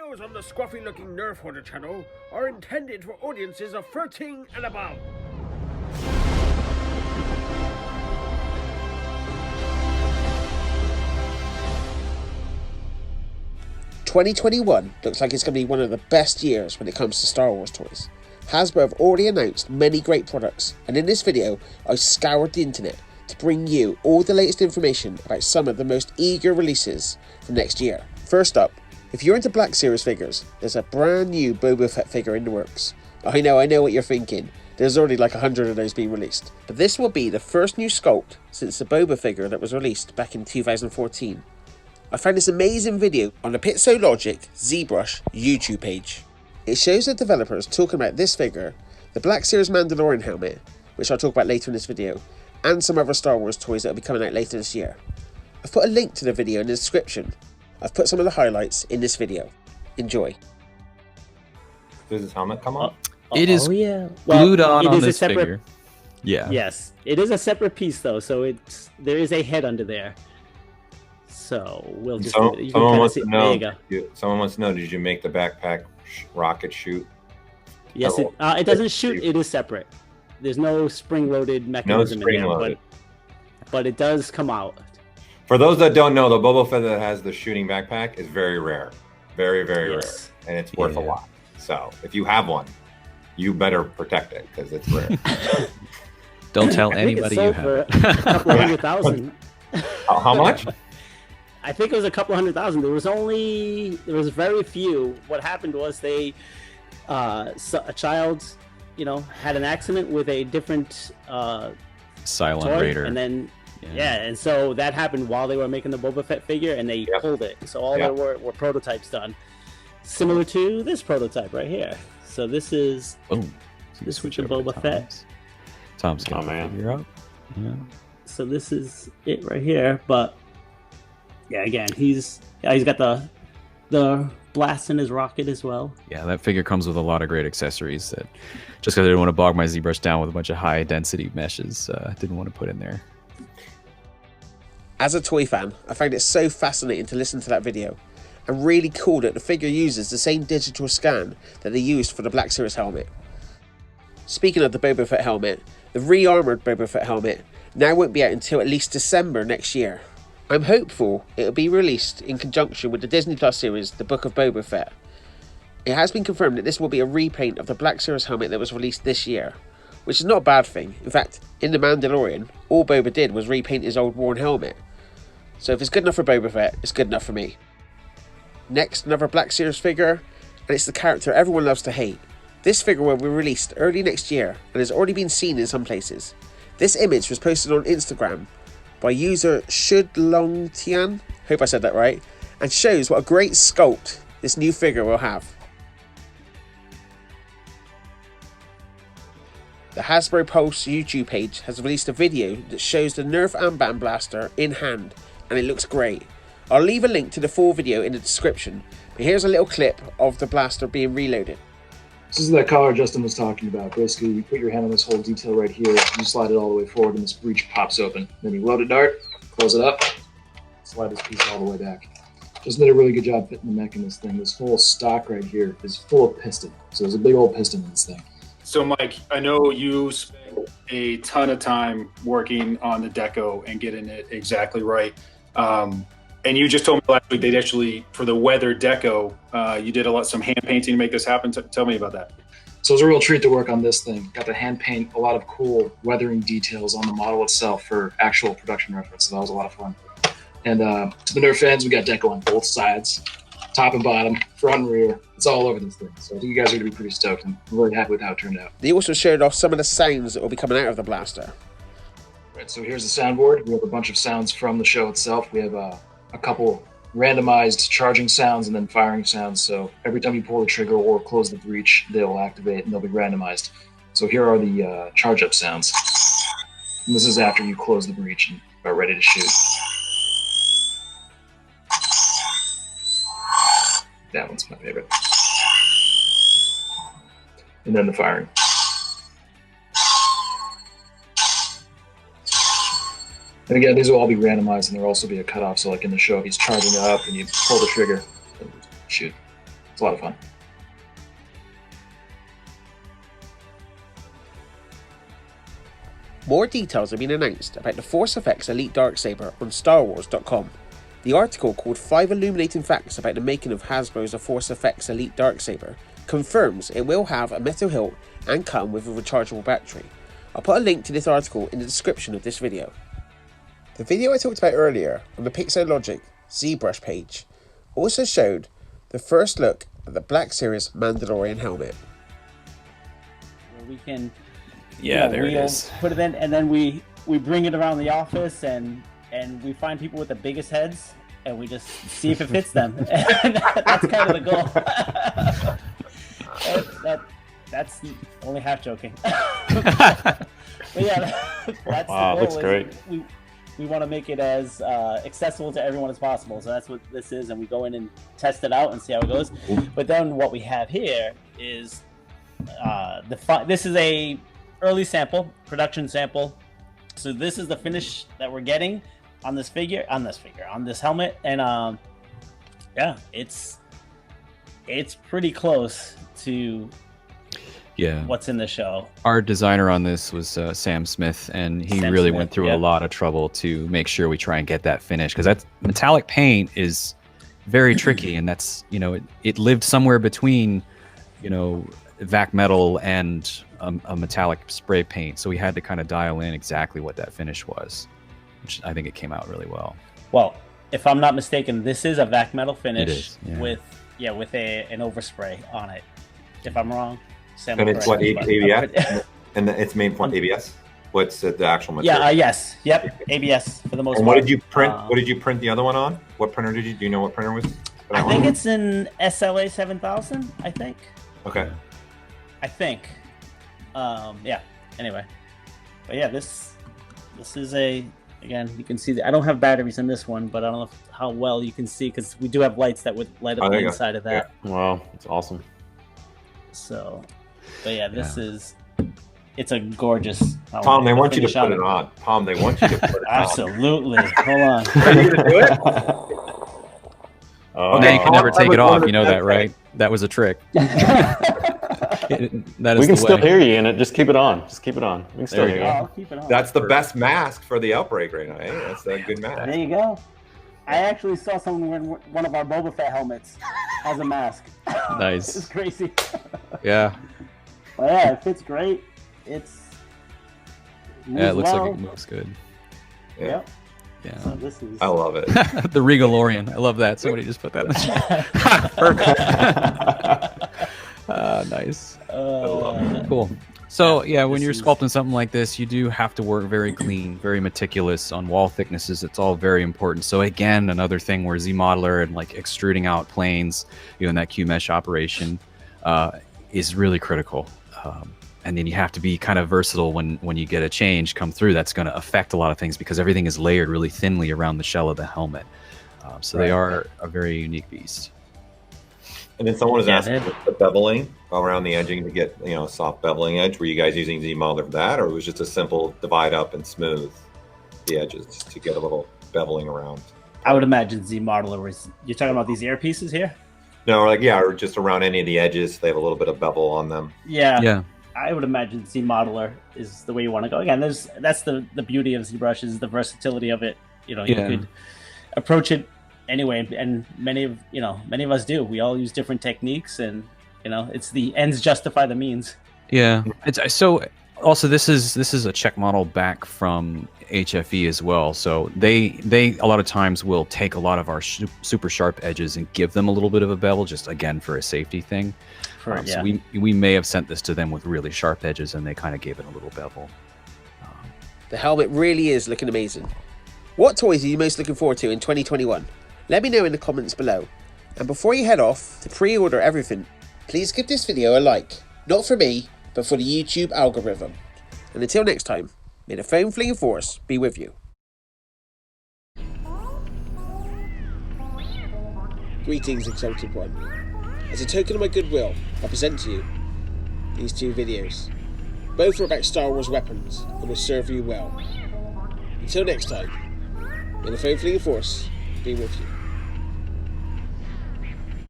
Videos on the Scruffy-Looking Nerf Hoarder channel are intended for audiences of 13 and above. ...2021 looks like it's going to be one of the best years when it comes to Star Wars toys. Hasbro have already announced many great products, and in this video I scoured the internet to bring you all the latest information about some of the most eager releases for next year. First up, if you're into Black Series figures, there's a brand new Boba Fett figure in the works. I know what you're thinking. There's already like 100 of those being released. But this will be the first new sculpt since the Boba figure that was released back in 2014. I found this amazing video on the Pixologic ZBrush YouTube page. It shows the developers talking about this figure, the Black Series Mandalorian helmet, which I'll talk about later in this video, and some other Star Wars toys that will be coming out later this year. I've put a link to the video in the description. I've put some of the highlights in this video. Enjoy. Does his helmet come off? It is glued on this figure. Yeah. Yes, it is a separate piece though, so there is a head under there. So we'll just. Someone wants to know. Someone wants to know. Did you make the backpack rocket shoot? Yes, it doesn't shoot. It is separate. There's no spring-loaded mechanism in there, but it does come out. For those that don't know, the Boba Fett that has the shooting backpack is very rare. Very, very rare. And it's worth a lot. So if you have one, you better protect it because it's rare. Don't tell anybody you have it. A couple $100,000. How much? I think it was a couple $100,000. There was very few. What happened was a child, had an accident with a different Silent toy, Raider. and then and so that happened while they were making the Boba Fett figure, and they pulled it. So all there were prototypes done, similar to this prototype right here. So this is this is the Boba Fett. Tom's gonna figure out. Yeah. So this is it right here, but again, he's got the blast in his rocket as well. Yeah, that figure comes with a lot of great accessories that, just because I didn't want to bog my ZBrush down with a bunch of high density meshes, didn't want to put in there. As a toy fan, I found it so fascinating to listen to that video, and really cool that the figure uses the same digital scan that they used for the Black Series helmet. Speaking of the Boba Fett helmet, the re-armoured Boba Fett helmet now won't be out until at least December next year. I'm hopeful it'll be released in conjunction with the Disney Plus series, The Book of Boba Fett. It has been confirmed that this will be a repaint of the Black Series helmet that was released this year, which is not a bad thing. In fact, in The Mandalorian, all Boba did was repaint his old worn helmet. So if it's good enough for Boba Fett, it's good enough for me. Next, another Black Series figure, and it's the character everyone loves to hate. This figure will be released early next year and has already been seen in some places. This image was posted on Instagram by user Shudlongtian, hope I said that right, and shows what a great sculpt this new figure will have. The Hasbro Pulse YouTube page has released a video that shows the Nerf Amban blaster in hand, and it looks great. I'll leave a link to the full video in the description, but here's a little clip of the blaster being reloaded. This is that collar Justin was talking about. Basically, you put your hand on this whole detail right here, you slide it all the way forward, and this breech pops open. Then you load a dart, close it up, slide this piece all the way back. Just did a really good job fitting the mech in this thing. This whole stock right here is full of piston. So there's a big old piston in this thing. So Mike, I know you spent a ton of time working on the deco and getting it exactly right. And you just told me last week they actually, for the weather deco, you did some hand painting to make this happen. Tell me about that. So it was a real treat to work on this thing. Got to hand paint a lot of cool weathering details on the model itself for actual production reference. So that was a lot of fun. And to the Nerf fans, we got deco on both sides, top and bottom, front and rear. It's all over this thing. So I think you guys are going to be pretty stoked, and I'm really happy with how it turned out. They also showed off some of the sounds that will be coming out of the blaster. Right, so here's the soundboard. We have a bunch of sounds from the show itself. We have a couple randomized charging sounds and then firing sounds. So every time you pull the trigger or close the breech, they'll activate and they'll be randomized. So here are the charge up sounds. And this is after you close the breech and are ready to shoot. That one's my favorite. And then the firing. And again, these will all be randomized, and there'll also be a cutoff. So like in the show, if he's charging up and you pull the trigger, then shoot. It's a lot of fun. More details have been announced about the Force FX Elite Darksaber on StarWars.com. The article called 5 Illuminating Facts about the making of HASBRO'S A Force FX Elite Darksaber confirms it will have a metal hilt and come with a rechargeable battery. I'll put a link to this article in the description of this video. The video I talked about earlier on the Pixologic ZBrush page also showed the first look at the Black Series Mandalorian helmet. We can, there it is. Put it in, and then we bring it around the office, and we find people with the biggest heads, and we just see if it fits them. And that's kind of the goal. That's only half joking. But yeah, that's wow, the goal. Looks great. We want to make it as accessible to everyone as possible. So that's what this is, and we go in and test it out and see how it goes. But then what we have here is this is a early sample, production sample. So this is the finish that we're getting on this helmet, and yeah, it's pretty close to what's in the show. Our designer on this was Sam Smith, and he really went through a lot of trouble to make sure we try and get that finish, because that metallic paint is very tricky, and that's, it lived somewhere between, vac metal and a metallic spray paint, so we had to kind of dial in exactly what that finish was, which I think it came out really well. Well, if I'm not mistaken, this is a vac metal finish. It is, with an overspray on it. If I'm wrong, Sam, and it's what, ABS? And it's made from ABS? What's the actual material? Yes. Yep. ABS for the most part. And what did you print? What did you print the other one on? What printer did you? Do you know what printer was? I think it's in SLA 7000. I think. Okay. I think. Yeah. Anyway, but yeah, this is again, you can see I don't have batteries in this one, but I don't know how well you can see, because we do have lights that would light up the inside of that. Yeah. Wow, it's awesome. So, but yeah, it's a gorgeous. Tom, they want you to put it on. Tom, they want you to put it on. Absolutely. Hold on. Are you gonna do it? Now you can never take it off. You know that, right? That was a trick. We can still hear you in it. Just keep it on. We can still hear you. I'll keep it on. That's the best mask for the outbreak right now. Hey, that's a good mask. There you go. I actually saw someone wearing one of our Boba Fett helmets as a mask. Nice. It's crazy. Yeah. Well, yeah, it fits great. It looks like it moves good. Yeah. Yep. Yeah. So this is. I love it. The Regalorian. I love that. Somebody just put that in the chat. Perfect. Nice. I love it. Cool. So yeah, when you're sculpting something like this, you do have to work very clean, very meticulous on wall thicknesses. It's all very important. So again, another thing where Z-Modeler and like extruding out planes, in that Q-mesh operation, is really critical. And then you have to be kind of versatile when you get a change come through. That's going to affect a lot of things, because everything is layered really thinly around the shell of the helmet. So they are a very unique beast. And then someone was asking the beveling around the edging to get, a soft beveling edge. Were you guys using Z-Modeler for that, or it was just a simple divide up and smooth the edges to get a little beveling around? I would imagine Z-Modeler was. You're talking about these ear pieces here? No, or just around any of the edges. They have a little bit of bevel on them. Yeah. I would imagine Z-Modeler is the way you want to go. Again, that's the beauty of ZBrush, is the versatility of it. You could approach it anyway, and many of us do. We all use different techniques, and it's the ends justify the means. Yeah. So also this is a check model back from HFE as well. So they a lot of times will take a lot of our super sharp edges and give them a little bit of a bevel, just again for a safety thing. So we may have sent this to them with really sharp edges, and they kind of gave it a little bevel. The helmet really is looking amazing. What toys are you most looking forward to in 2021? Let me know in the comments below. And before you head off to pre-order everything, please give this video a like. Not for me, but for the YouTube algorithm. And until next time, may the foam flinging force be with you. Greetings, Exalted One. As a token of my goodwill, I present to you these two videos. Both are about Star Wars weapons and will serve you well. Until next time, may the foam flinging force be with you.